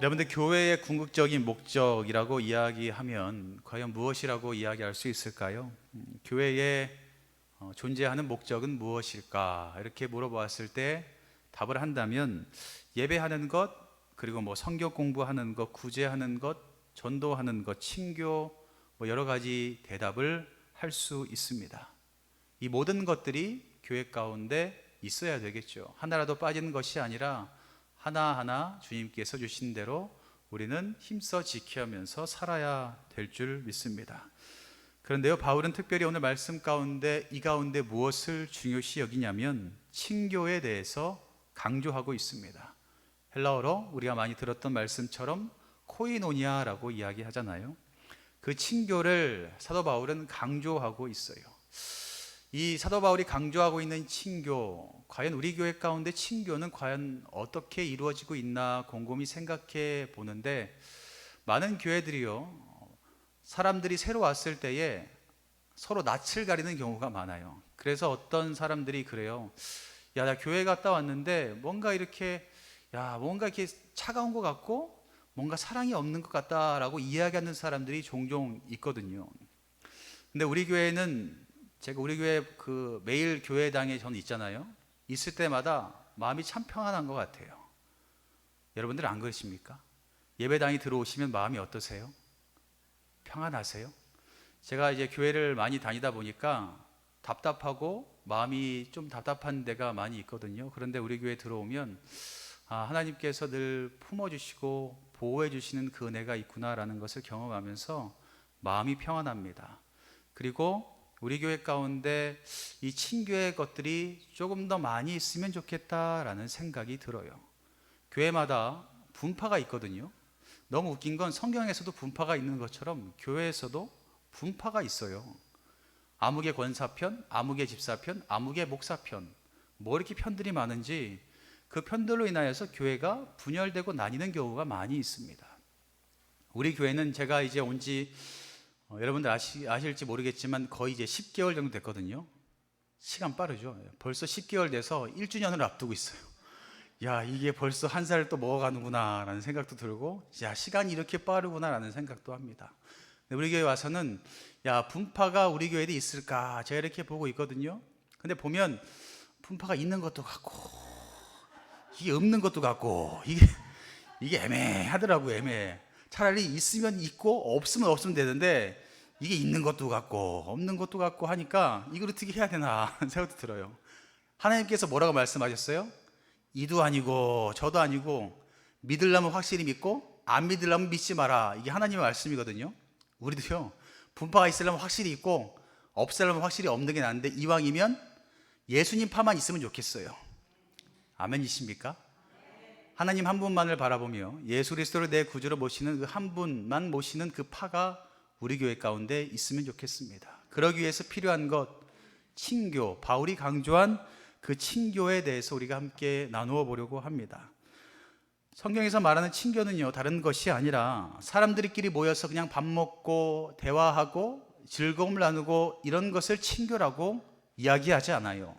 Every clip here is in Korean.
여러분들, 교회의 궁극적인 목적이라고 이야기하면 과연 무엇이라고 이야기할 수 있을까요? 교회의 존재하는 목적은 무엇일까? 이렇게 물어보았을 때 답을 한다면 예배하는 것, 그리고 성경 공부하는 것, 구제하는 것, 전도하는 것, 친교, 여러 가지 대답을 할 수 있습니다. 이 모든 것들이 교회 가운데 있어야 되겠죠. 하나라도 빠지는 것이 아니라 하나하나 주님께서 주신 대로 우리는 힘써 지키면서 살아야 될 줄 믿습니다. 그런데요, 바울은 특별히 오늘 말씀 가운데 이 가운데 무엇을 중요시 여기냐면 친교에 대해서 강조하고 있습니다. 헬라어로 우리가 많이 들었던 말씀처럼 코이노니아라고 이야기하잖아요. 그 친교를 사도 바울은 강조하고 있어요. 이 사도 바울이 강조하고 있는 친교, 과연 우리 교회 가운데 친교는 과연 어떻게 이루어지고 있나 곰곰이 생각해 보는데, 많은 교회들이요, 사람들이 새로 왔을 때에 서로 낯을 가리는 경우가 많아요. 그래서 어떤 사람들이 그래요. 야, 나 교회 갔다 왔는데 뭔가 이렇게 차가운 것 같고 뭔가 사랑이 없는 것 같다라고 이야기하는 사람들이 종종 있거든요. 근데 우리 교회는, 제가 우리 교회 그 매일 교회당에 저는 있잖아요. 있을 때마다 마음이 참 평안한 것 같아요. 여러분들 안 그러십니까? 예배당에 들어오시면 마음이 어떠세요? 평안하세요? 제가 이제 교회를 많이 다니다 보니까 답답하고 마음이 좀 답답한 데가 많이 있거든요. 그런데 우리 교회 들어오면 하나님께서 늘 품어주시고 보호해 주시는 그 은혜가 있구나라는 것을 경험하면서 마음이 평안합니다. 그리고 우리 교회 가운데 이 친교의 것들이 조금 더 많이 있으면 좋겠다라는 생각이 들어요. 교회마다 분파가 있거든요. 너무 웃긴 건 성경에서도 분파가 있는 것처럼 교회에서도 분파가 있어요. 아무개 권사편, 아무개 집사편, 아무개 목사편, 이렇게 편들이 많은지 그 편들로 인하여서 교회가 분열되고 나뉘는 경우가 많이 있습니다. 우리 교회는 제가 이제 온지 여러분들 아실지 모르겠지만 거의 이제 10개월 정도 됐거든요. 시간 빠르죠. 벌써 10개월 돼서 1주년을 앞두고 있어요. 야, 이게 벌써 한 살을 또 먹어가는구나 라는 생각도 들고, 야, 시간이 이렇게 빠르구나 라는 생각도 합니다. 우리 교회 와서는 분파가 우리 교회에 있을까 제가 이렇게 보고 있거든요. 근데 보면 분파가 있는 것도 같고 이게 없는 것도 같고 이게 애매하더라고요. 애매해. 차라리 있으면 있고 없으면 없으면 되는데 이게 있는 것도 같고 없는 것도 같고 하니까 이걸 어떻게 해야 되나 생각도 들어요. 하나님께서 뭐라고 말씀하셨어요? 이도 아니고 저도 아니고 믿으려면 확실히 믿고 안 믿으려면 믿지 마라. 이게 하나님의 말씀이거든요. 우리도요, 분파가 있으려면 확실히 있고 없으려면 확실히 없는 게 나은데, 이왕이면 예수님 파만 있으면 좋겠어요. 아멘이십니까? 하나님 한 분만을 바라보며 예수 그리스도를 내 구주로 모시는 그 한 분만 모시는 그 파가 우리 교회 가운데 있으면 좋겠습니다. 그러기 위해서 필요한 것, 친교, 바울이 강조한 그 친교에 대해서 우리가 함께 나누어 보려고 합니다. 성경에서 말하는 친교는요, 다른 것이 아니라 사람들끼리 모여서 그냥 밥 먹고 대화하고 즐거움을 나누고 이런 것을 친교라고 이야기하지 않아요.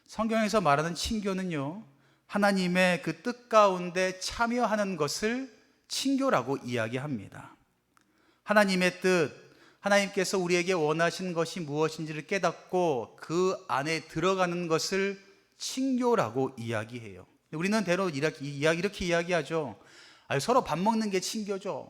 성경에서 말하는 친교는요, 하나님의 그 뜻 가운데 참여하는 것을 친교라고 이야기합니다. 하나님의 뜻, 하나님께서 우리에게 원하신 것이 무엇인지를 깨닫고 그 안에 들어가는 것을 친교라고 이야기해요. 우리는 대로 이렇게 이야기하죠. 서로 밥 먹는 게 친교죠.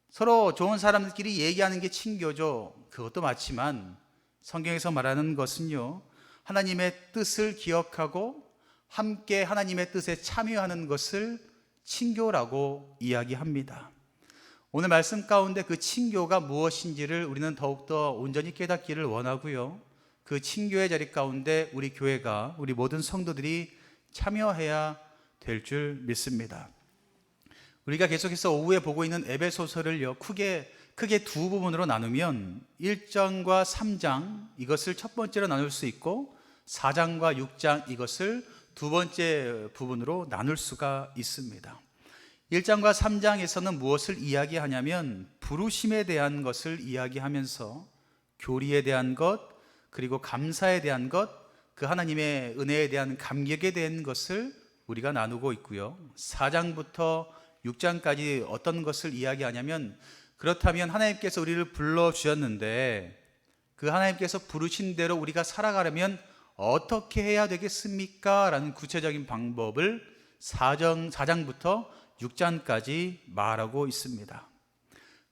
서로 좋은 사람들끼리 얘기하는 게 친교죠. 그것도 맞지만 성경에서 말하는 것은요, 하나님의 뜻을 기억하고 함께 하나님의 뜻에 참여하는 것을 친교라고 이야기합니다. 오늘 말씀 가운데 그 친교가 무엇인지를 우리는 더욱더 온전히 깨닫기를 원하고요, 그 친교의 자리 가운데 우리 교회가, 우리 모든 성도들이 참여해야 될 줄 믿습니다. 우리가 계속해서 오후에 보고 있는 에베소서를요, 크게 두 부분으로 나누면 1장과 3장 이것을 첫 번째로 나눌 수 있고 4장과 6장 이것을 두 번째 부분으로 나눌 수가 있습니다. 1장과 3장에서는 무엇을 이야기하냐면 부르심에 대한 것을 이야기하면서 교리에 대한 것, 그리고 감사에 대한 것, 그 하나님의 은혜에 대한 감격에 대한 것을 우리가 나누고 있고요. 4장부터 6장까지 어떤 것을 이야기하냐면, 그렇다면 하나님께서 우리를 불러주셨는데 그 하나님께서 부르신 대로 우리가 살아가려면 어떻게 해야 되겠습니까? 라는 구체적인 방법을 4장부터 6장까지 말하고 있습니다.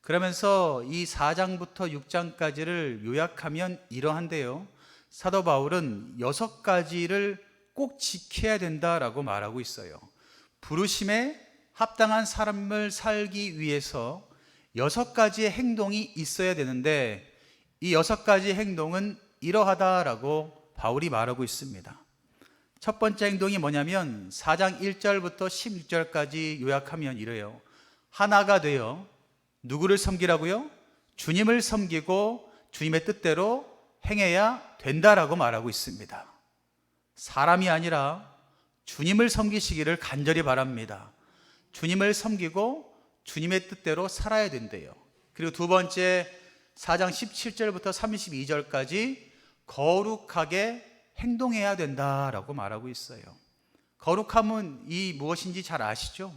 그러면서 이 4장부터 6장까지를 요약하면 이러한데요, 사도 바울은 6가지를 꼭 지켜야 된다라고 말하고 있어요. 부르심에 합당한 삶을 살기 위해서 6가지의 행동이 있어야 되는데, 이 6가지 행동은 이러하다라고 바울이 말하고 있습니다. 첫 번째 행동이 뭐냐면 4장 1절부터 16절까지 요약하면 이래요. 하나가 되어 누구를 섬기라고요? 주님을 섬기고 주님의 뜻대로 행해야 된다라고 말하고 있습니다. 사람이 아니라 주님을 섬기시기를 간절히 바랍니다. 주님을 섬기고 주님의 뜻대로 살아야 된대요. 그리고 두 번째 4장 17절부터 32절까지 거룩하게 행동해야 된다라고 말하고 있어요. 거룩함은 이 무엇인지 잘 아시죠?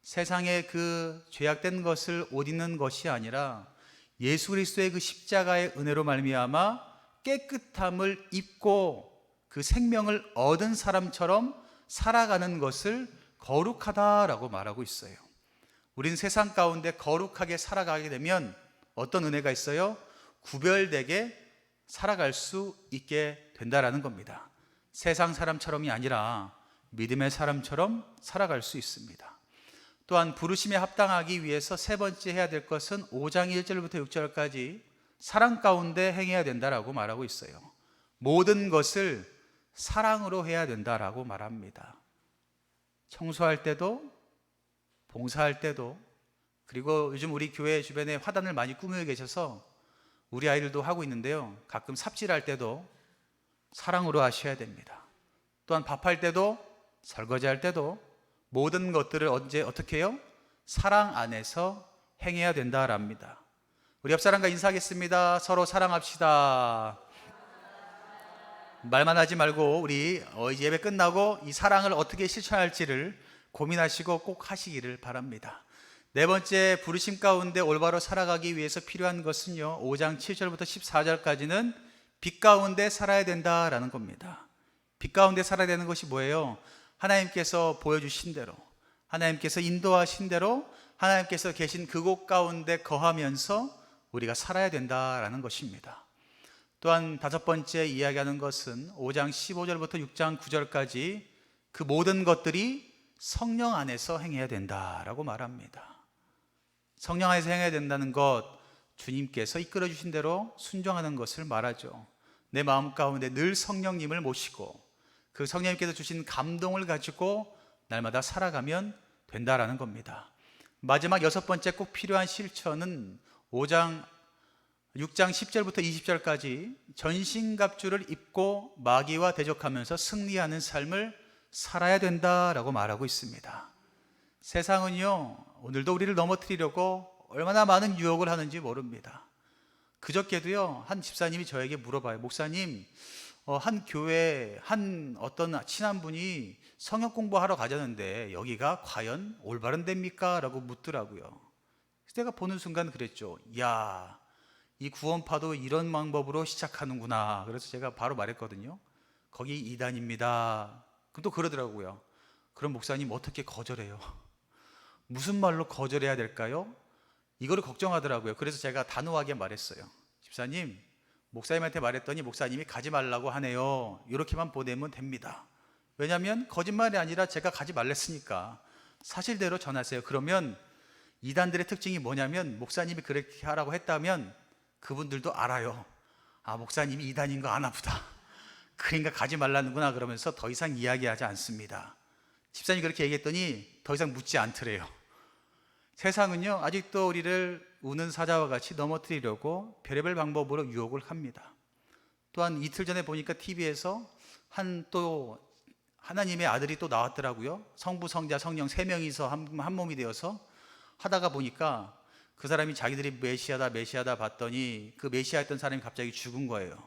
세상의 그 죄악된 것을 옷 입는 것이 아니라 예수 그리스도의 그 십자가의 은혜로 말미암아 깨끗함을 입고 그 생명을 얻은 사람처럼 살아가는 것을 거룩하다라고 말하고 있어요. 우린 세상 가운데 거룩하게 살아가게 되면 어떤 은혜가 있어요? 구별되게 살아갈 수 있게 된다라는 겁니다. 세상 사람처럼이 아니라 믿음의 사람처럼 살아갈 수 있습니다. 또한 부르심에 합당하기 위해서 세 번째 해야 될 것은 5장 1절부터 6절까지 사랑 가운데 행해야 된다라고 말하고 있어요. 모든 것을 사랑으로 해야 된다라고 말합니다. 청소할 때도, 봉사할 때도, 그리고 요즘 우리 교회 주변에 화단을 많이 꾸미고 계셔서 우리 아이들도 하고 있는데요, 가끔 삽질할 때도 사랑으로 하셔야 됩니다. 또한 밥할 때도, 설거지할 때도 모든 것들을 언제 어떻게 해요? 사랑 안에서 행해야 된다랍니다. 우리 옆 사람과 인사하겠습니다. 서로 사랑합시다. 말만 하지 말고 우리 예배 끝나고 이 사랑을 어떻게 실천할지를 고민하시고 꼭 하시기를 바랍니다. 네 번째, 부르심 가운데 올바로 살아가기 위해서 필요한 것은요, 5장 7절부터 14절까지는 빛 가운데 살아야 된다라는 겁니다. 빛 가운데 살아야 되는 것이 뭐예요? 하나님께서 보여주신 대로, 하나님께서 인도하신 대로, 하나님께서 계신 그곳 가운데 거하면서 우리가 살아야 된다라는 것입니다. 또한 다섯 번째 이야기하는 것은 5장 15절부터 6장 9절까지 그 모든 것들이 성령 안에서 행해야 된다라고 말합니다. 성령 안에서 행해야 된다는 것, 주님께서 이끌어 주신 대로 순종하는 것을 말하죠. 내 마음 가운데 늘 성령님을 모시고 그 성령님께서 주신 감동을 가지고 날마다 살아가면 된다라는 겁니다. 마지막 여섯 번째 꼭 필요한 실천은 6장 10절부터 20절까지 전신갑주를 입고 마귀와 대적하면서 승리하는 삶을 살아야 된다라고 말하고 있습니다. 세상은요, 오늘도 우리를 넘어뜨리려고 얼마나 많은 유혹을 하는지 모릅니다. 그저께도요, 한 집사님이 저에게 물어봐요. 목사님, 한 교회 한 어떤 친한 분이 성역 공부하러 가자는데 여기가 과연 올바른 데입니까? 라고 묻더라고요. 그래서 제가 보는 순간 그랬죠. 야, 이 구원파도 이런 방법으로 시작하는구나. 그래서 제가 바로 말했거든요. 거기 이단입니다. 그럼 또 그러더라고요. 그럼 목사님 어떻게 거절해요? 무슨 말로 거절해야 될까요? 이거를 걱정하더라고요. 그래서 제가 단호하게 말했어요. 집사님, 목사님한테 말했더니 목사님이 가지 말라고 하네요. 이렇게만 보내면 됩니다. 왜냐하면 거짓말이 아니라 제가 가지 말랬으니까 사실대로 전하세요. 그러면 이단들의 특징이 뭐냐면 목사님이 그렇게 하라고 했다면 그분들도 알아요. 아, 목사님이 이단인 거 아나 보다. 그러니까 가지 말라는구나. 그러면서 더 이상 이야기하지 않습니다. 집사님이 그렇게 얘기했더니 더 이상 묻지 않더래요. 세상은요, 아직도 우리를 우는 사자와 같이 넘어뜨리려고 별의별 방법으로 유혹을 합니다. 또한 이틀 전에 보니까 TV에서 또 하나님의 아들이 또 나왔더라고요. 성부, 성자, 성령 세 명이서 한 몸이 되어서 하다가 보니까 그 사람이 자기들이 메시아다 봤더니 그 메시아였던 사람이 갑자기 죽은 거예요.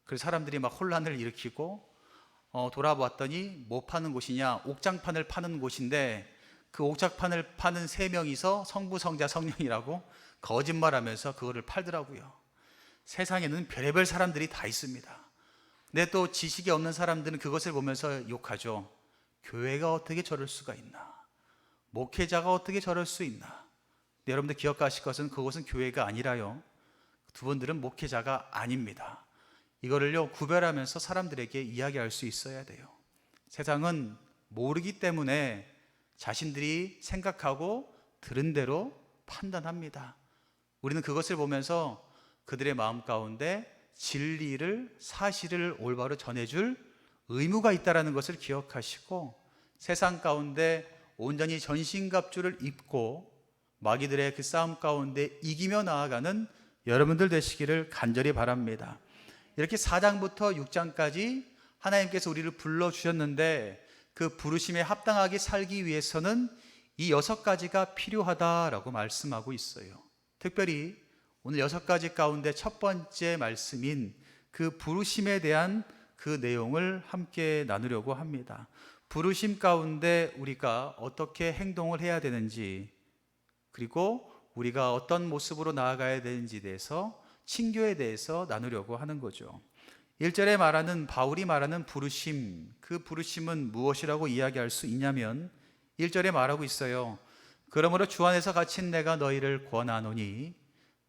그래서 사람들이 막 혼란을 일으키고 돌아봤더니 뭐 파는 곳이냐, 옥장판을 파는 곳인데 그 옥장판을 파는 세 명이서 성부, 성자, 성령이라고 거짓말하면서 그거를 팔더라고요. 세상에는 별의별 사람들이 다 있습니다. 근데 또 지식이 없는 사람들은 그것을 보면서 욕하죠. 교회가 어떻게 저럴 수가 있나? 목회자가 어떻게 저럴 수 있나? 근데 여러분들 기억하실 것은 그것은 교회가 아니라요, 두 분들은 목회자가 아닙니다. 이거를요 구별하면서 사람들에게 이야기할 수 있어야 돼요. 세상은 모르기 때문에 자신들이 생각하고 들은 대로 판단합니다. 우리는 그것을 보면서 그들의 마음 가운데 진리를, 사실을 올바로 전해줄 의무가 있다는 것을 기억하시고, 세상 가운데 온전히 전신갑주를 입고 마귀들의 그 싸움 가운데 이기며 나아가는 여러분들 되시기를 간절히 바랍니다. 이렇게 4장부터 6장까지 하나님께서 우리를 불러주셨는데 그 부르심에 합당하게 살기 위해서는 이 6가지가 필요하다라고 말씀하고 있어요. 특별히 오늘 6가지 가운데 첫 번째 말씀인 그 부르심에 대한 그 내용을 함께 나누려고 합니다. 부르심 가운데 우리가 어떻게 행동을 해야 되는지, 그리고 우리가 어떤 모습으로 나아가야 되는지에 대해서, 친교에 대해서 나누려고 하는 거죠. 1절에 말하는, 바울이 말하는 부르심, 그 부르심은 무엇이라고 이야기할 수 있냐면 1절에 말하고 있어요. 그러므로 주 안에서 갇힌 내가 너희를 권하노니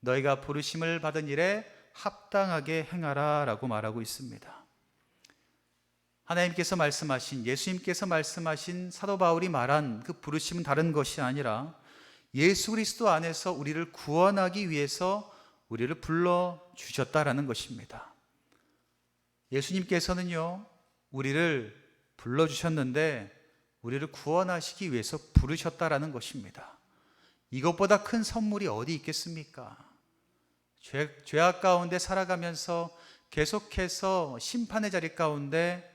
너희가 부르심을 받은 일에 합당하게 행하라 라고 말하고 있습니다. 하나님께서 말씀하신, 예수님께서 말씀하신 사도 바울이 말한 그 부르심은 다른 것이 아니라 예수 그리스도 안에서 우리를 구원하기 위해서 우리를 불러주셨다라는 것입니다. 예수님께서는요 우리를 불러주셨는데 우리를 구원하시기 위해서 부르셨다라는 것입니다. 이것보다 큰 선물이 어디 있겠습니까? 죄악 가운데 살아가면서 계속해서 심판의 자리 가운데,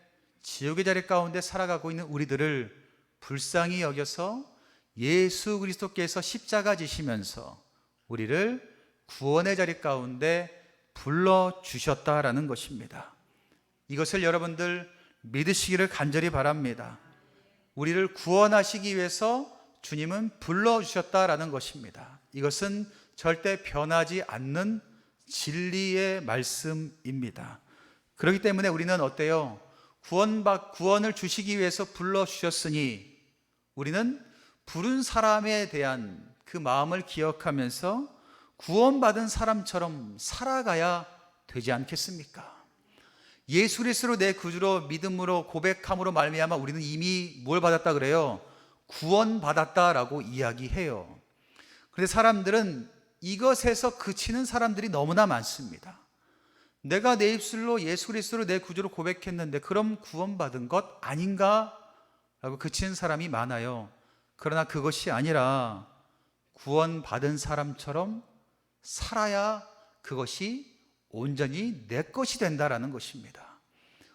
지옥의 자리 가운데 살아가고 있는 우리들을 불쌍히 여겨서 예수 그리스도께서 십자가 지시면서 우리를 구원의 자리 가운데 불러주셨다라는 것입니다. 이것을 여러분들 믿으시기를 간절히 바랍니다. 우리를 구원하시기 위해서 주님은 불러주셨다라는 것입니다. 이것은 절대 변하지 않는 진리의 말씀입니다. 그렇기 때문에 우리는 어때요? 구원을 주시기 위해서 불러주셨으니 우리는 부른 사람에 대한 그 마음을 기억하면서 구원받은 사람처럼 살아가야 되지 않겠습니까? 예수 그리스도로 내 구주로 믿음으로 고백함으로 말미암아 우리는 이미 뭘 받았다 그래요? 구원받았다라고 이야기해요. 그런데 사람들은 이것에서 그치는 사람들이 너무나 많습니다. 내가 내 입술로 예수 그리스도로 내 구주로 고백했는데 그럼 구원받은 것 아닌가? 라고 그치는 사람이 많아요. 그러나 그것이 아니라 구원받은 사람처럼 살아야 그것이 온전히 내 것이 된다라는 것입니다.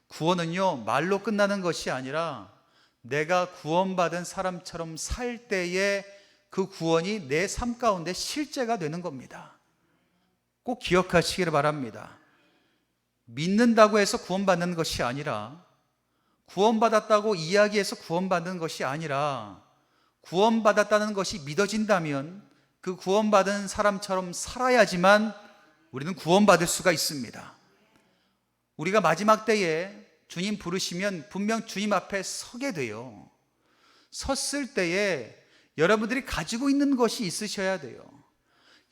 구원은요 말로 끝나는 것이 아니라 내가 구원받은 사람처럼 살 때에 그 구원이 내 삶 가운데 실제가 되는 겁니다. 꼭 기억하시기를 바랍니다. 믿는다고 해서 구원받는 것이 아니라, 구원받았다고 이야기해서 구원받는 것이 아니라, 구원받았다는 것이 믿어진다면 그 구원받은 사람처럼 살아야지만 우리는 구원받을 수가 있습니다. 우리가 마지막 때에 주님 부르시면 분명 주님 앞에 서게 돼요. 섰을 때에 여러분들이 가지고 있는 것이 있으셔야 돼요.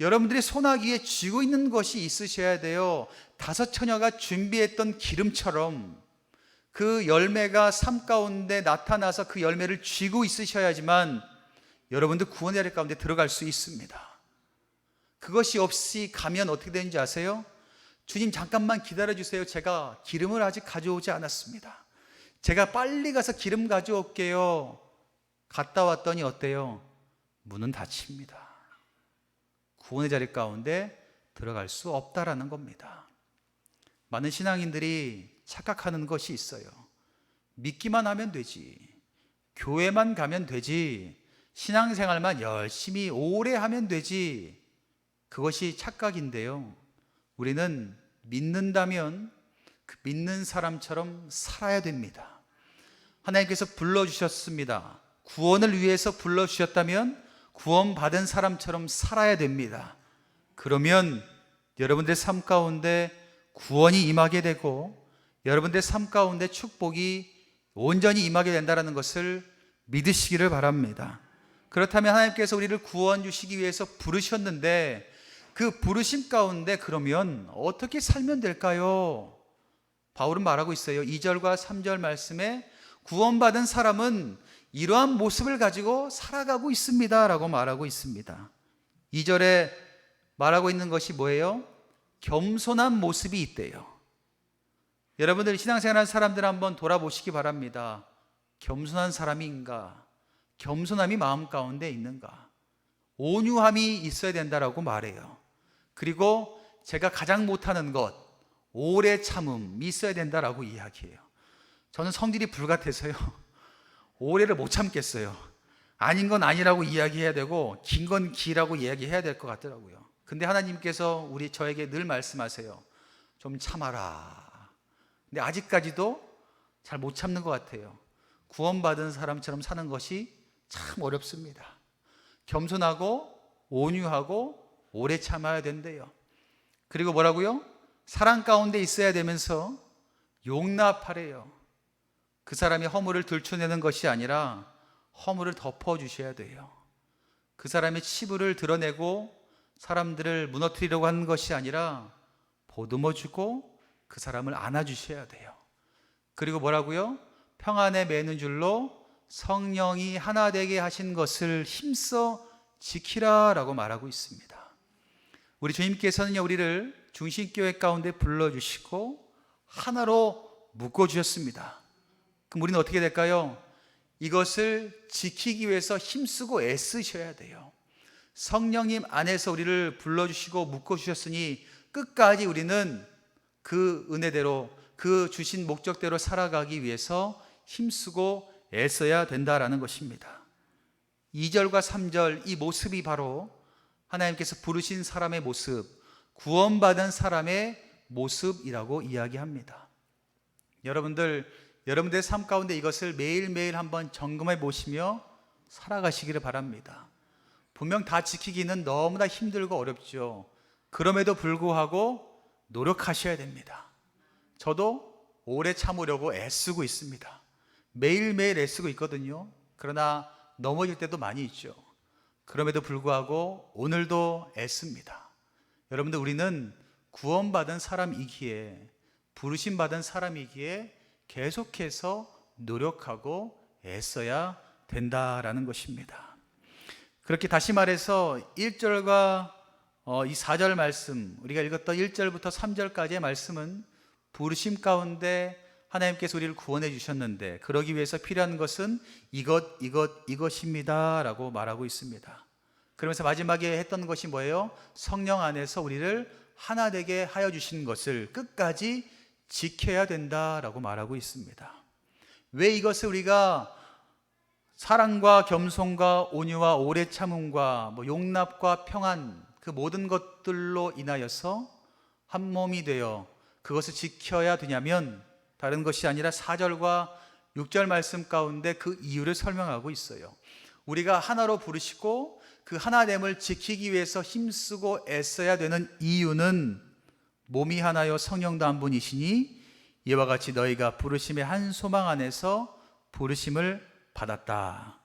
여러분들이 소나기에 쥐고 있는 것이 있으셔야 돼요. 5 처녀가 준비했던 기름처럼 그 열매가 삶 가운데 나타나서 그 열매를 쥐고 있으셔야지만 여러분들 구원의 자리 가운데 들어갈 수 있습니다. 그것이 없이 가면 어떻게 되는지 아세요? 주님 잠깐만 기다려주세요. 제가 기름을 아직 가져오지 않았습니다. 제가 빨리 가서 기름 가져올게요. 갔다 왔더니 어때요? 문은 닫힙니다. 구원의 자리 가운데 들어갈 수 없다라는 겁니다. 많은 신앙인들이 착각하는 것이 있어요. 믿기만 하면 되지, 교회만 가면 되지, 신앙생활만 열심히 오래 하면 되지. 그것이 착각인데요, 우리는 믿는다면 그 믿는 사람처럼 살아야 됩니다. 하나님께서 불러주셨습니다. 구원을 위해서 불러주셨다면 구원받은 사람처럼 살아야 됩니다. 그러면 여러분들의 삶 가운데 구원이 임하게 되고 여러분들의 삶 가운데 축복이 온전히 임하게 된다는 것을 믿으시기를 바랍니다. 그렇다면 하나님께서 우리를 구원 주시기 위해서 부르셨는데 그 부르심 가운데 그러면 어떻게 살면 될까요? 바울은 말하고 있어요. 2절과 3절 말씀에 구원받은 사람은 이러한 모습을 가지고 살아가고 있습니다 라고 말하고 있습니다. 2절에 말하고 있는 것이 뭐예요? 겸손한 모습이 있대요. 여러분들 신앙생활하는 사람들 한번 돌아보시기 바랍니다. 겸손한 사람인가? 겸손함이 마음 가운데 있는가? 온유함이 있어야 된다라고 말해요. 그리고 제가 가장 못하는 것, 오래 참음이 있어야 된다라고 이야기해요. 저는 성질이 불같아서요, 오래를 못 참겠어요. 아닌 건 아니라고 이야기해야 되고 긴 건 기라고 이야기해야 될 것 같더라고요. 근데 하나님께서 저에게 늘 말씀하세요. 좀 참아라. 근데 아직까지도 잘 못 참는 것 같아요. 구원받은 사람처럼 사는 것이 참 어렵습니다. 겸손하고 온유하고 오래 참아야 된대요. 그리고 뭐라고요? 사랑 가운데 있어야 되면서 용납하래요. 그 사람이 허물을 들춰내는 것이 아니라 허물을 덮어주셔야 돼요. 그 사람의 치부를 드러내고 사람들을 무너뜨리려고 하는 것이 아니라 보듬어주고 그 사람을 안아주셔야 돼요. 그리고 뭐라고요? 평안에 매는 줄로 성령이 하나 되게 하신 것을 힘써 지키라 라고 말하고 있습니다. 우리 주님께서는요, 우리를 중심교회 가운데 불러주시고 하나로 묶어주셨습니다. 그럼 우리는 어떻게 될까요? 이것을 지키기 위해서 힘쓰고 애쓰셔야 돼요. 성령님 안에서 우리를 불러주시고 묶어주셨으니 끝까지 우리는 그 은혜대로 그 주신 목적대로 살아가기 위해서 힘쓰고 애써야 된다라는 것입니다. 2절과 3절 이 모습이 바로 하나님께서 부르신 사람의 모습, 구원받은 사람의 모습이라고 이야기합니다. 여러분들의 삶 가운데 이것을 매일매일 한번 점검해 보시며 살아가시기를 바랍니다. 분명 다 지키기는 너무나 힘들고 어렵죠. 그럼에도 불구하고 노력하셔야 됩니다. 저도 오래 참으려고 애쓰고 있습니다. 매일매일 애쓰고 있거든요. 그러나 넘어질 때도 많이 있죠. 그럼에도 불구하고 오늘도 애씁니다. 여러분들, 우리는 구원받은 사람이기에, 부르심받은 사람이기에 계속해서 노력하고 애써야 된다라는 것입니다. 그렇게 다시 말해서 1절과 이 4절 말씀, 우리가 읽었던 1절부터 3절까지의 말씀은 부르심 가운데 하나님께서 우리를 구원해 주셨는데 그러기 위해서 필요한 것은 이것입니다 라고 말하고 있습니다. 그러면서 마지막에 했던 것이 뭐예요? 성령 안에서 우리를 하나 되게 하여 주신 것을 끝까지 지켜야 된다라고 말하고 있습니다. 왜 이것을 우리가 사랑과 겸손과 온유와 오래 참음과 용납과 평안, 그 모든 것들로 인하여서 한 몸이 되어 그것을 지켜야 되냐면 다른 것이 아니라 4절과 6절 말씀 가운데 그 이유를 설명하고 있어요. 우리가 하나로 부르시고 그 하나됨을 지키기 위해서 힘쓰고 애써야 되는 이유는 몸이 하나요 성령도 한 분이시니 이와 같이 너희가 부르심의 한 소망 안에서 부르심을 받았다.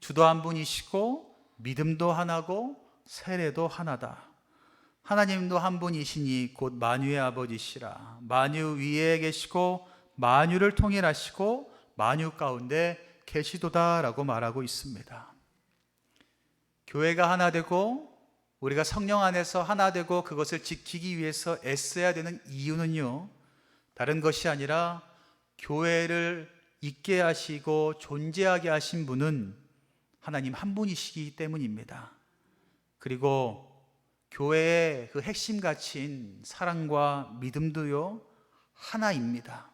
주도 한 분이시고 믿음도 하나고 세례도 하나다. 하나님도 한 분이시니 곧 만유의 아버지시라. 만유 위에 계시고 만유를 통일하시고 만유 가운데 계시도다라고 말하고 있습니다. 교회가 하나 되고 우리가 성령 안에서 하나 되고 그것을 지키기 위해서 애써야 되는 이유는요, 다른 것이 아니라 교회를 있게 하시고 존재하게 하신 분은 하나님 한 분이시기 때문입니다. 그리고 교회의 그 핵심 가치인 사랑과 믿음도요 하나입니다.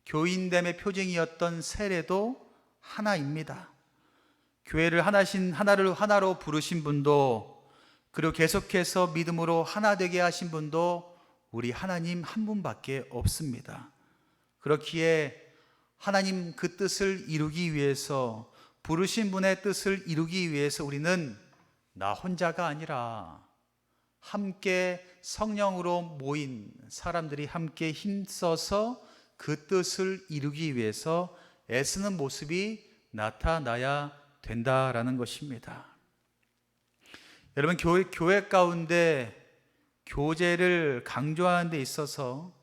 교인됨의 표징이었던 세례도 하나입니다. 교회를 하나로 부르신 분도, 그리고 계속해서 믿음으로 하나 되게 하신 분도 우리 하나님 한 분밖에 없습니다. 그렇기에 하나님 그 뜻을 이루기 위해서, 부르신 분의 뜻을 이루기 위해서 우리는 나 혼자가 아니라 함께 성령으로 모인 사람들이 함께 힘써서 그 뜻을 이루기 위해서 애쓰는 모습이 나타나야 된다라는 것입니다. 여러분, 교회 가운데 교제를 강조하는 데 있어서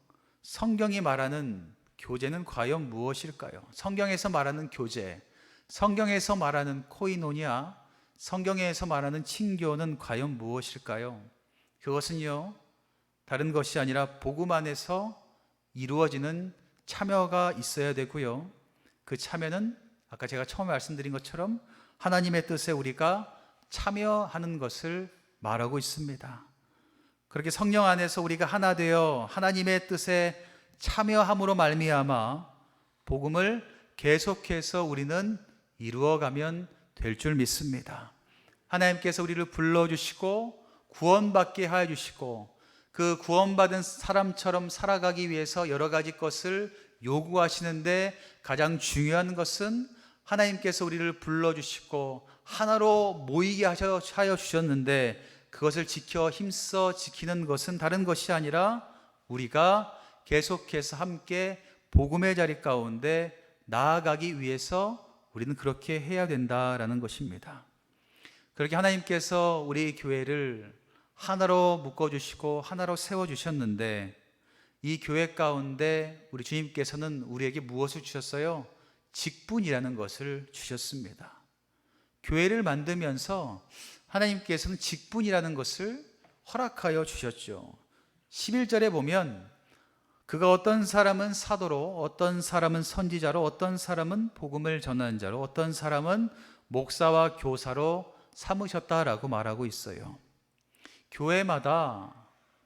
성경이 말하는 교제는 과연 무엇일까요? 성경에서 말하는 교제, 성경에서 말하는 코이노니아, 성경에서 말하는 친교는 과연 무엇일까요? 그것은요, 다른 것이 아니라 복음 안에서 이루어지는 참여가 있어야 되고요. 그 참여는 아까 제가 처음에 말씀드린 것처럼 하나님의 뜻에 우리가 참여하는 것을 말하고 있습니다. 그렇게 성령 안에서 우리가 하나 되어 하나님의 뜻에 참여함으로 말미암아 복음을 계속해서 우리는 이루어가면 될 줄 믿습니다. 하나님께서 우리를 불러주시고 구원받게 하여 주시고 그 구원받은 사람처럼 살아가기 위해서 여러 가지 것을 요구하시는데 가장 중요한 것은 하나님께서 우리를 불러주시고 하나로 모이게 하여 주셨는데 그것을 지켜 힘써 지키는 것은 다른 것이 아니라 우리가 계속해서 함께 복음의 자리 가운데 나아가기 위해서 우리는 그렇게 해야 된다라는 것입니다. 그렇게 하나님께서 우리 교회를 하나로 묶어주시고 하나로 세워주셨는데 이 교회 가운데 우리 주님께서는 우리에게 무엇을 주셨어요? 직분이라는 것을 주셨습니다. 교회를 만들면서 하나님께서는 직분이라는 것을 허락하여 주셨죠. 11절에 보면 그가 어떤 사람은 사도로, 어떤 사람은 선지자로, 어떤 사람은 복음을 전하는 자로, 어떤 사람은 목사와 교사로 삼으셨다라고 말하고 있어요. 교회마다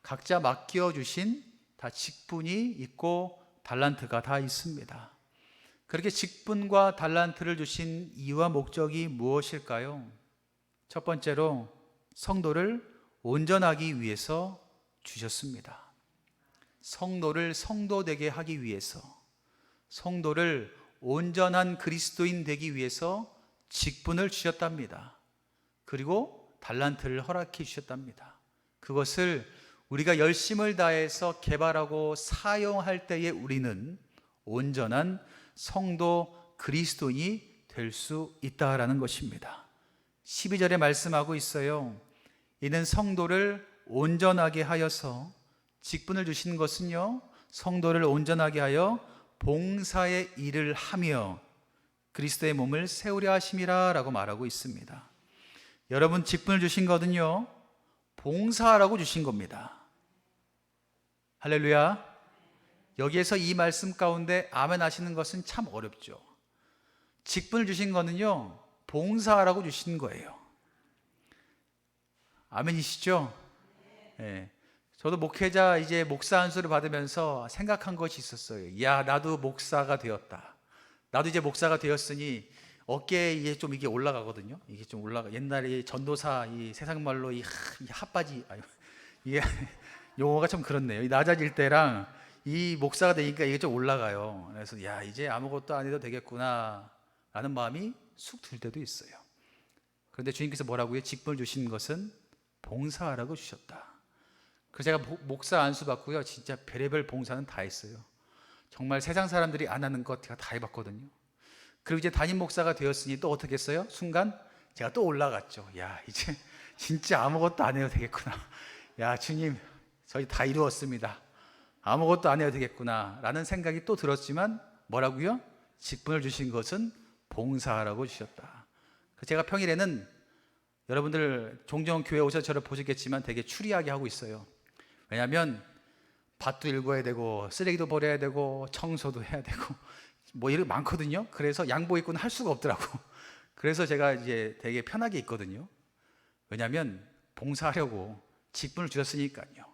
각자 맡겨주신 다 직분이 있고 달란트가 다 있습니다. 그렇게 직분과 달란트를 주신 이유와 목적이 무엇일까요? 첫 번째로 성도를 온전하기 위해서 주셨습니다. 성도를 성도되게 하기 위해서, 성도를 온전한 그리스도인 되기 위해서 직분을 주셨답니다. 그리고 달란트를 허락해 주셨답니다. 그것을 우리가 열심을 다해서 개발하고 사용할 때에 우리는 온전한 성도 그리스도인이 될 수 있다라는 것입니다. 12절에 말씀하고 있어요. 이는 성도를 온전하게 하여서, 직분을 주신 것은요, 성도를 온전하게 하여 봉사의 일을 하며 그리스도의 몸을 세우려 하심이라 라고 말하고 있습니다. 여러분, 직분을 주신 거는요, 봉사하라고 주신 겁니다. 할렐루야. 여기에서 이 말씀 가운데 아멘 하시는 것은 참 어렵죠. 직분을 주신 거는요, 봉사하라고 주신 거예요. 아멘이시죠? 네. 저도 목회자 이제 목사 안수를 받으면서 생각한 것이 있었어요. 야, 나도 목사가 되었다. 나도 이제 목사가 되었으니 어깨에 이게 좀 이게 올라가거든요. 이게 좀 올라가. 옛날에 전도사 이 세상 말로 이 핫바지, 이게 용어가 좀 그렇네요. 이 낮아질 때랑 이 목사가 되니까 이게 좀 올라가요. 그래서 야, 이제 아무것도 안 해도 되겠구나 라는 마음이 쑥 들 때도 있어요. 그런데 주님께서 뭐라고요? 직분을 주신 것은 봉사하라고 주셨다. 그래서 제가 목사 안수 받고요, 진짜 별의별 봉사는 다 했어요. 정말 세상 사람들이 안 하는 것 제가 다 해봤거든요. 그리고 이제 담임 목사가 되었으니 또 어떻게 했어요? 순간 제가 또 올라갔죠. 야, 이제 진짜 아무것도 안 해도 되겠구나. 야, 주님, 저희 다 이루었습니다. 아무것도 안 해도 되겠구나 라는 생각이 또 들었지만 뭐라고요? 직분을 주신 것은 봉사하라고 주셨다. 제가 평일에는 여러분들 종종 교회 오셔서 저를 보시겠지만 되게 추리하게 하고 있어요. 왜냐하면 밭도 일궈야 되고 쓰레기도 버려야 되고 청소도 해야 되고 뭐 이런 게 많거든요. 그래서 양복 입고는 할 수가 없더라고. 그래서 제가 이제 되게 편하게 있거든요. 왜냐하면 봉사하려고 직분을 주셨으니까요.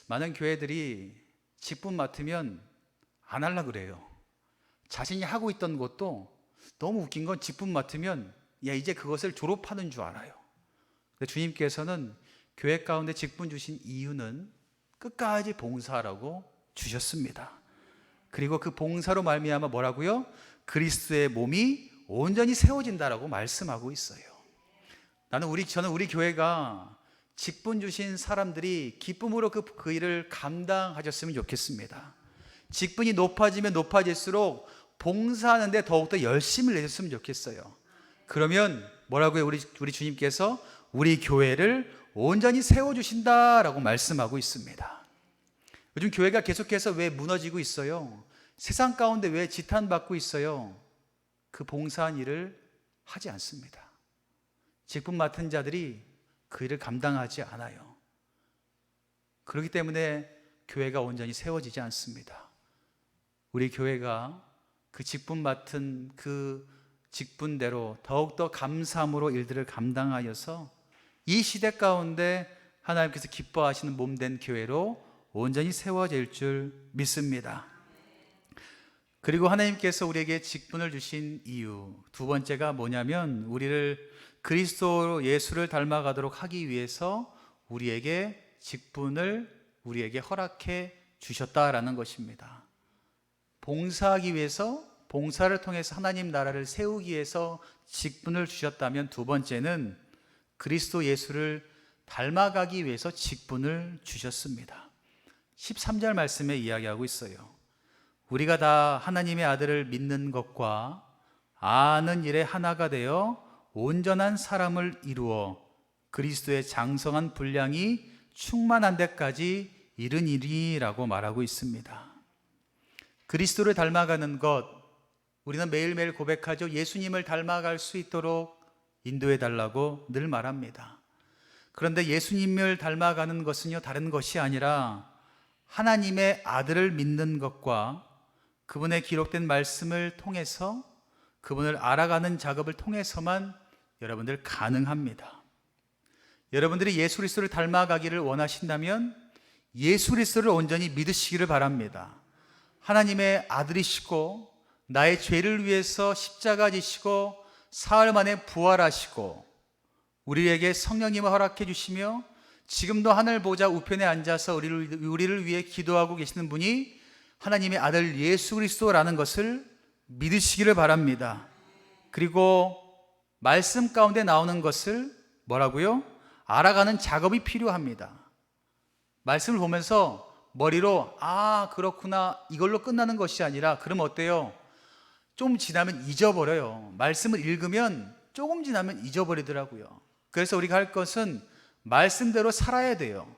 많은 교회들이 직분 맡으면 안 하려고 그래요. 자신이 하고 있던 것도 너무 웃긴 건 직분 맡으면 야, 이제 그것을 졸업하는 줄 알아요. 근데 주님께서는 교회 가운데 직분 주신 이유는 끝까지 봉사하라고 주셨습니다. 그리고 그 봉사로 말미암아 뭐라고요? 그리스도의 몸이 온전히 세워진다라고 말씀하고 있어요. 저는 우리 교회가 직분 주신 사람들이 기쁨으로 그 일을 감당하셨으면 좋겠습니다. 직분이 높아지면 높아질수록 봉사하는데 더욱더 열심을 내셨으면 좋겠어요. 그러면 뭐라고요? 우리 주님께서 우리 교회를 온전히 세워주신다라고 말씀하고 있습니다. 요즘 교회가 계속해서 왜 무너지고 있어요? 세상 가운데 왜 지탄받고 있어요? 그 봉사한 일을 하지 않습니다. 직분 맡은 자들이 그 일을 감당하지 않아요. 그렇기 때문에 교회가 온전히 세워지지 않습니다. 우리 교회가 그 직분 맡은 그 직분대로 더욱더 감사함으로 일들을 감당하여서 이 시대 가운데 하나님께서 기뻐하시는 몸된 교회로 온전히 세워질 줄 믿습니다. 그리고 하나님께서 우리에게 직분을 주신 이유 두 번째가 뭐냐면 우리를 그리스도 예수를 닮아가도록 하기 위해서 우리에게 직분을 우리에게 허락해 주셨다라는 것입니다. 봉사하기 위해서, 봉사를 통해서 하나님 나라를 세우기 위해서 직분을 주셨다면 두 번째는 그리스도 예수를 닮아가기 위해서 직분을 주셨습니다. 13절 말씀에 이야기하고 있어요. 우리가 다 하나님의 아들을 믿는 것과 아는 일에 하나가 되어 온전한 사람을 이루어 그리스도의 장성한 분량이 충만한 데까지 이르니라고 말하고 있습니다. 그리스도를 닮아가는 것, 우리는 매일매일 고백하죠. 예수님을 닮아갈 수 있도록 인도해 달라고 늘 말합니다. 그런데 예수님을 닮아가는 것은요, 다른 것이 아니라 하나님의 아들을 믿는 것과 그분의 기록된 말씀을 통해서 그분을 알아가는 작업을 통해서만 여러분들 가능합니다. 여러분들이 예수 그리스도를 닮아가기를 원하신다면 예수 그리스도를 온전히 믿으시기를 바랍니다. 하나님의 아들이시고 나의 죄를 위해서 십자가 지시고 사흘 만에 부활하시고 우리에게 성령님을 허락해 주시며 지금도 하늘 보좌 우편에 앉아서 우리를 위해 기도하고 계시는 분이 하나님의 아들 예수 그리스도라는 것을 믿으시기를 바랍니다. 그리고 말씀 가운데 나오는 것을 뭐라고요? 알아가는 작업이 필요합니다. 말씀을 보면서 머리로 그렇구나 이걸로 끝나는 것이 아니라 그럼 어때요? 좀 지나면 잊어버려요. 말씀을 읽으면 조금 지나면 잊어버리더라고요. 그래서 우리가 할 것은 말씀대로 살아야 돼요.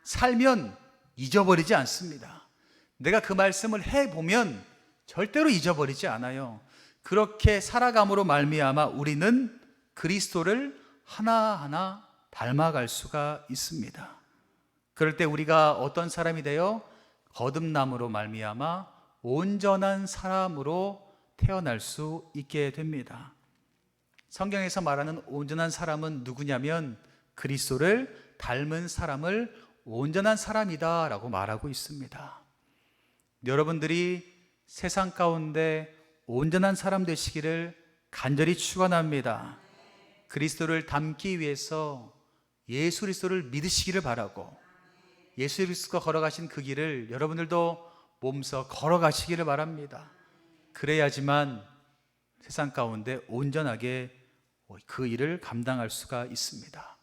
살면 잊어버리지 않습니다. 내가 그 말씀을 해보면 절대로 잊어버리지 않아요. 그렇게 살아감으로 말미암아 우리는 그리스도를 하나하나 닮아갈 수가 있습니다. 그럴 때 우리가 어떤 사람이 되어 거듭남으로 말미암아 온전한 사람으로 태어날 수 있게 됩니다. 성경에서 말하는 온전한 사람은 누구냐면 그리스도를 닮은 사람을 온전한 사람이다 라고 말하고 있습니다. 여러분들이 세상 가운데 온전한 사람 되시기를 간절히 축원합니다. 그리스도를 닮기 위해서 예수 그리스도를 믿으시기를 바라고 예수 그리스도가 걸어가신 그 길을 여러분들도 몸서 걸어가시기를 바랍니다. 그래야지만 세상 가운데 온전하게 그 일을 감당할 수가 있습니다.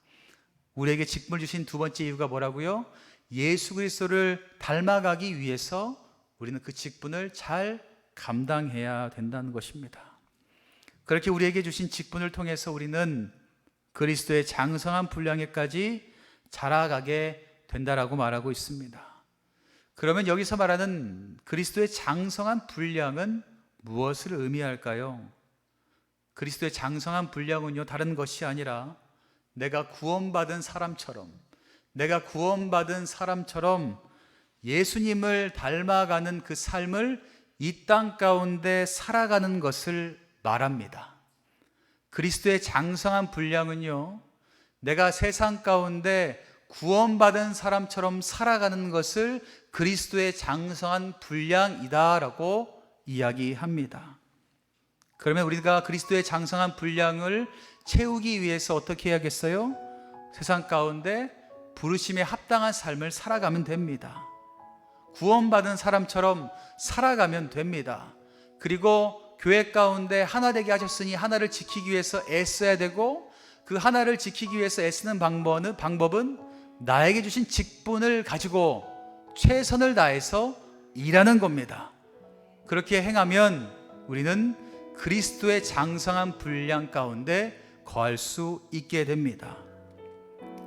우리에게 직분을 주신 두 번째 이유가 뭐라고요? 예수 그리스도를 닮아가기 위해서 우리는 그 직분을 잘 감당해야 된다는 것입니다. 그렇게 우리에게 주신 직분을 통해서 우리는 그리스도의 장성한 분량에까지 자라가게 된다라고 말하고 있습니다. 그러면 여기서 말하는 그리스도의 장성한 분량은 무엇을 의미할까요? 그리스도의 장성한 분량은요, 다른 것이 아니라 내가 구원받은 사람처럼 예수님을 닮아가는 그 삶을 이 땅 가운데 살아가는 것을 말합니다. 그리스도의 장성한 분량은요, 내가 세상 가운데 구원받은 사람처럼 살아가는 것을 그리스도의 장성한 분량이다라고 이야기합니다. 그러면 우리가 그리스도의 장성한 분량을 채우기 위해서 어떻게 해야겠어요? 세상 가운데 부르심에 합당한 삶을 살아가면 됩니다. 구원받은 사람처럼 살아가면 됩니다. 그리고 교회 가운데 하나 되게 하셨으니 하나를 지키기 위해서 애써야 되고, 그 하나를 지키기 위해서 애쓰는 방법은 나에게 주신 직분을 가지고 최선을 다해서 일하는 겁니다. 그렇게 행하면 우리는 그리스도의 장성한 분량 가운데 거할 수 있게 됩니다.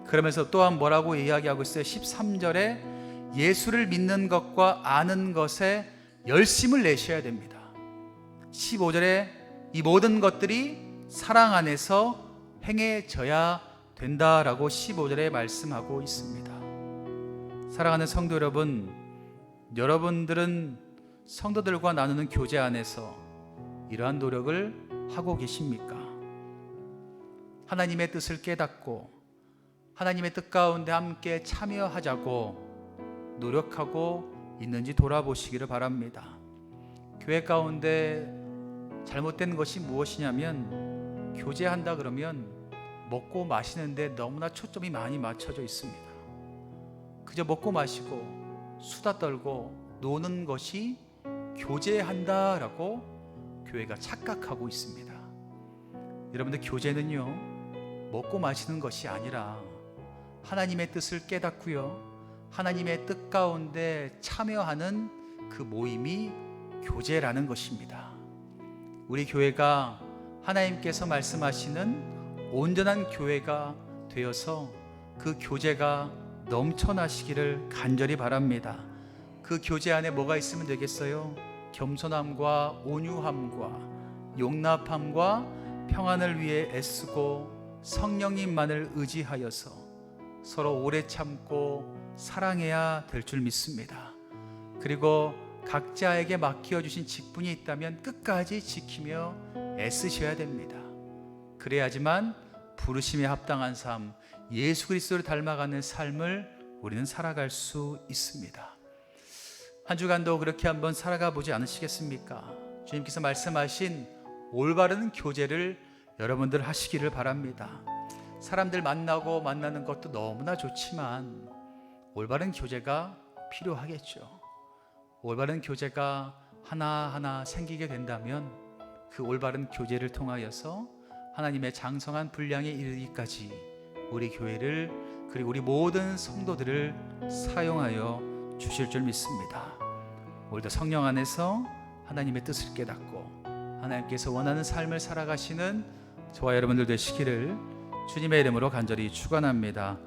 그러면서 또한 뭐라고 이야기하고 있어요? 13절에 예수를 믿는 것과 아는 것에 열심을 내셔야 됩니다. 15절에 이 모든 것들이 사랑 안에서 행해져야 된다라고 15절에 말씀하고 있습니다. 사랑하는 성도 여러분, 여러분들은 성도들과 나누는 교제 안에서 이러한 노력을 하고 계십니까? 하나님의 뜻을 깨닫고 하나님의 뜻 가운데 함께 참여하자고 노력하고 있는지 돌아보시기를 바랍니다. 교회 가운데 잘못된 것이 무엇이냐면, 교제한다 그러면 먹고 마시는데 너무나 초점이 많이 맞춰져 있습니다. 그저 먹고 마시고 수다 떨고 노는 것이 교제한다라고 교회가 착각하고 있습니다. 여러분들, 교제는요, 먹고 마시는 것이 아니라 하나님의 뜻을 깨닫고요, 하나님의 뜻 가운데 참여하는 그 모임이 교제라는 것입니다. 우리 교회가 하나님께서 말씀하시는 온전한 교회가 되어서 그 교제가 넘쳐나시기를 간절히 바랍니다. 그 교제 안에 뭐가 있으면 되겠어요? 겸손함과 온유함과 용납함과 평안을 위해 애쓰고 성령님만을 의지하여서 서로 오래 참고 사랑해야 될 줄 믿습니다. 그리고 각자에게 맡겨주신 직분이 있다면 끝까지 지키며 애쓰셔야 됩니다. 그래야지만 부르심에 합당한 삶, 예수 그리스도를 닮아가는 삶을 우리는 살아갈 수 있습니다. 한 주간도 그렇게 한번 살아가 보지 않으시겠습니까? 주님께서 말씀하신 올바른 교제를 여러분들 하시기를 바랍니다. 사람들 만나는 것도 너무나 좋지만 올바른 교제가 필요하겠죠. 올바른 교제가 하나하나 생기게 된다면 그 올바른 교제를 통하여서 하나님의 장성한 분량에 이르기까지 우리 교회를, 그리고 우리 모든 성도들을 사용하여 주실 줄 믿습니다. 오늘도 성령 안에서 하나님의 뜻을 깨닫고 하나님께서 원하는 삶을 살아가시는 저와 여러분들 되시기를 주님의 이름으로 간절히 축원합니다.